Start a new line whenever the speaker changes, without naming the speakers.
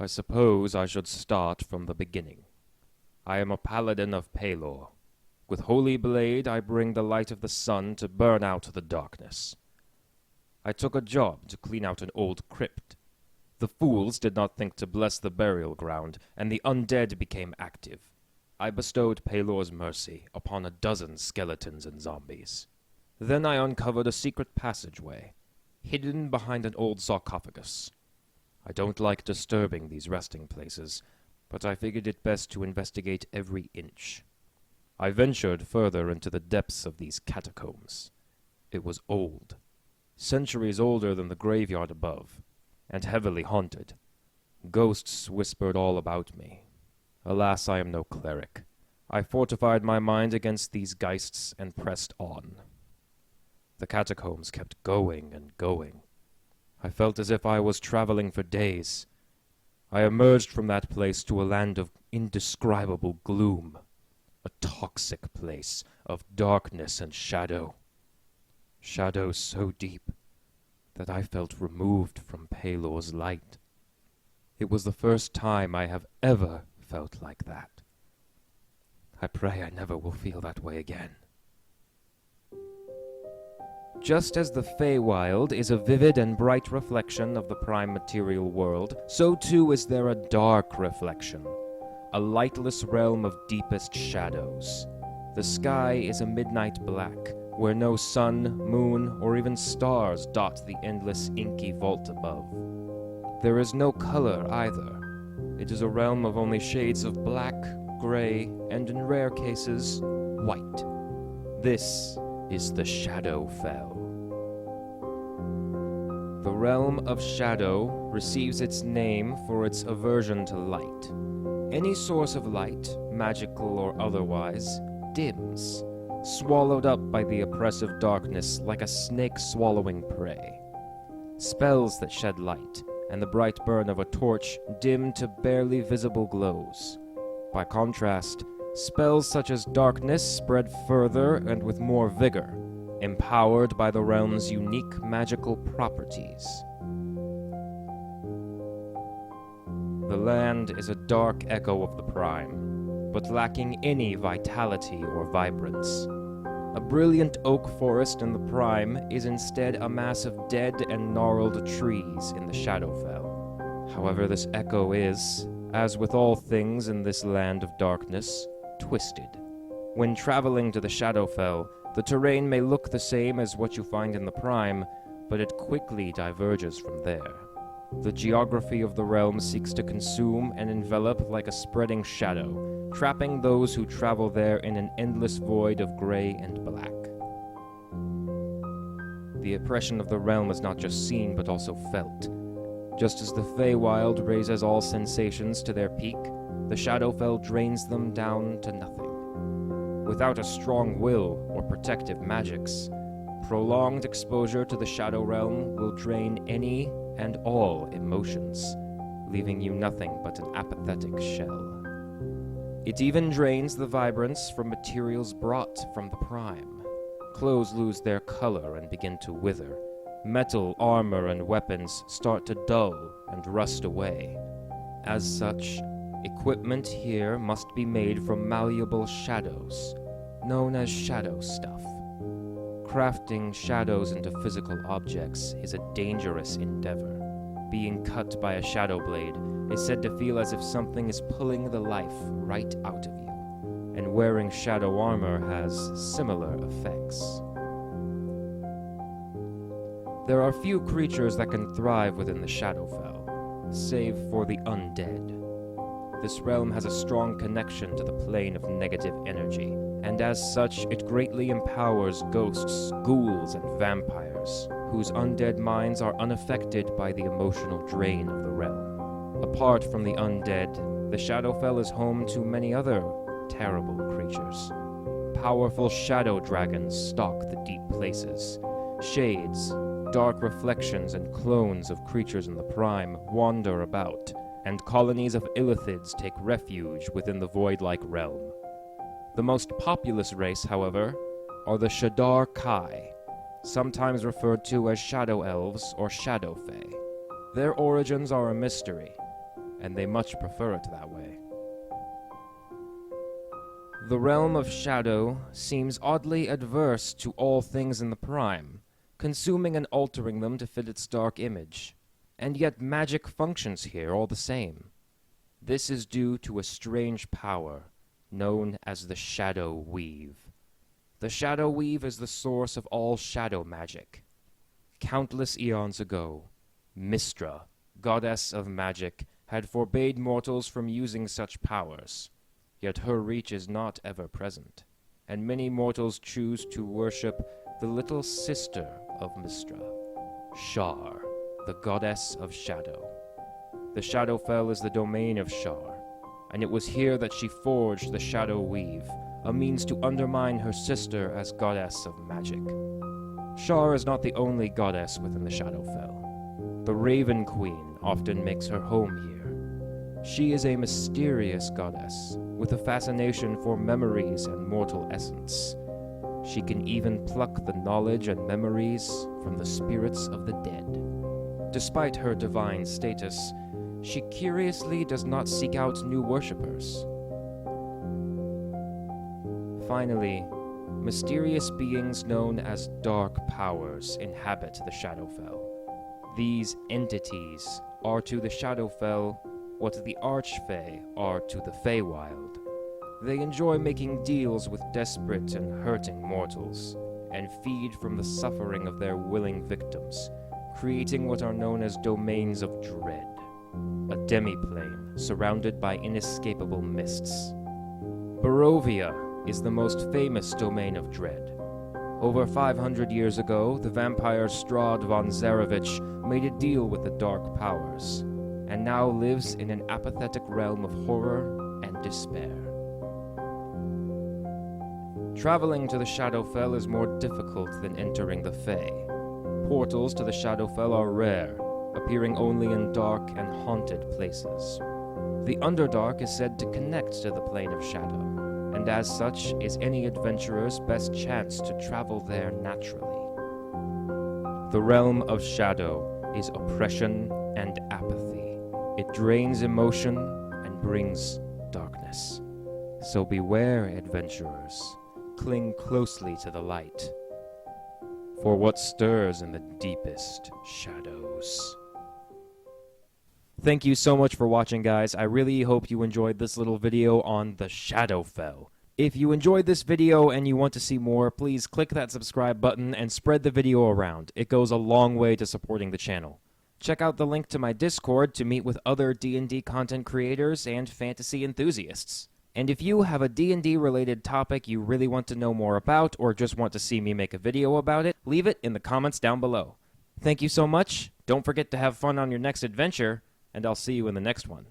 I suppose I should start from the beginning. I am a paladin of Pelor. With holy blade I bring the light of the sun to burn out the darkness. I took a job to clean out an old crypt. The fools did not think to bless the burial ground, and the undead became active. I bestowed Pelor's mercy upon a dozen skeletons and zombies. Then I uncovered a secret passageway, hidden behind an old sarcophagus. I don't like disturbing these resting places, but I figured it best to investigate every inch. I ventured further into the depths of these catacombs. It was old, centuries older than the graveyard above, and heavily haunted. Ghosts whispered all about me. Alas, I am no cleric. I fortified my mind against these geists and pressed on. The catacombs kept going and going. I felt as if I was traveling for days. I emerged from that place to a land of indescribable gloom, a toxic place of darkness and shadow. Shadows so deep that I felt removed from Pelor's light. It was the first time I have ever felt like that. I pray I never will feel that way again. Just as the Feywild is a vivid and bright reflection of the prime material world, so too is there a dark reflection, a lightless realm of deepest shadows. The sky is a midnight black, where no sun, moon, or even stars dot the endless inky vault above. There is no color either. It is a realm of only shades of black, gray, and in rare cases, white. This is the Shadowfell. The realm of shadow receives its name for its aversion to light. Any source of light, magical or otherwise, dims, swallowed up by the oppressive darkness like a snake swallowing prey. Spells that shed light, and the bright burn of a torch dim to barely visible glows. By contrast, spells such as darkness spread further and with more vigor, empowered by the realm's unique magical properties. The land is a dark echo of the Prime, but lacking any vitality or vibrance. A brilliant oak forest in the Prime is instead a mass of dead and gnarled trees in the Shadowfell. However, this echo is, as with all things in this land of darkness, twisted. When traveling to the Shadowfell, the terrain may look the same as what you find in the Prime, but it quickly diverges from there. The geography of the realm seeks to consume and envelop like a spreading shadow, trapping those who travel there in an endless void of gray and black. The oppression of the realm is not just seen but also felt. Just as the Feywild raises all sensations to their peak, the Shadowfell drains them down to nothing. Without a strong will or protective magics, prolonged exposure to the Shadow Realm will drain any and all emotions, leaving you nothing but an apathetic shell. It even drains the vibrance from materials brought from the Prime. Clothes lose their color and begin to wither. Metal, armor, and weapons start to dull and rust away. As such, equipment here must be made from malleable shadows, known as shadow stuff. Crafting shadows into physical objects is a dangerous endeavor. Being cut by a shadow blade is said to feel as if something is pulling the life right out of you, and wearing shadow armor has similar effects. There are few creatures that can thrive within the Shadowfell, save for the undead. This realm has a strong connection to the plane of negative energy, and as such, it greatly empowers ghosts, ghouls, and vampires, whose undead minds are unaffected by the emotional drain of the realm. Apart from the undead, the Shadowfell is home to many other terrible creatures. Powerful shadow dragons stalk the deep places. Shades, dark reflections, and clones of creatures in the Prime wander about, and colonies of illithids take refuge within the void-like realm. The most populous race, however, are the Shadar Kai, sometimes referred to as Shadow Elves or Shadow Fae. Their origins are a mystery, and they much prefer it that way. The realm of shadow seems oddly adverse to all things in the prime, consuming and altering them to fit its dark image. And yet magic functions here all the same. This is due to a strange power known as the Shadow Weave. The Shadow Weave is the source of all shadow magic. Countless eons ago, Mystra, goddess of magic, had forbade mortals from using such powers. Yet her reach is not ever present, and many mortals choose to worship the little sister of Mystra, Shar, the goddess of shadow. The Shadowfell is the domain of Shar, and it was here that she forged the Shadow Weave, a means to undermine her sister as goddess of magic. Shar is not the only goddess within the Shadowfell. The Raven Queen often makes her home here. She is a mysterious goddess, with a fascination for memories and mortal essence. She can even pluck the knowledge and memories from the spirits of the dead. Despite her divine status, she curiously does not seek out new worshippers. Finally, mysterious beings known as dark powers inhabit the Shadowfell. These entities are to the Shadowfell what the Archfey are to the Feywild. They enjoy making deals with desperate and hurting mortals, and feed from the suffering of their willing victims, creating what are known as domains of dread, a demiplane surrounded by inescapable mists. Barovia is the most famous domain of dread. Over 500 years ago, the vampire Strahd von Zarevich made a deal with the dark powers, and now lives in an apathetic realm of horror and despair. Traveling to the Shadowfell is more difficult than entering the Fey. Portals to the Shadowfell are rare, appearing only in dark and haunted places. The Underdark is said to connect to the plane of shadow, and as such is any adventurer's best chance to travel there naturally. The realm of shadow is oppression and apathy. It drains emotion and brings darkness. So beware, adventurers. Cling closely to the light, for what stirs in the deepest shadows. Thank you so much for watching, guys. I really hope you enjoyed this little video on the Shadowfell. If you enjoyed this video and you want to see more, please click that subscribe button and spread the video around. It goes a long way to supporting the channel. Check out the link to my Discord to meet with other D&D content creators and fantasy enthusiasts. And if you have a D&D related topic you really want to know more about, or just want to see me make a video about it, leave it in the comments down below. Thank you so much, don't forget to have fun on your next adventure, and I'll see you in the next one.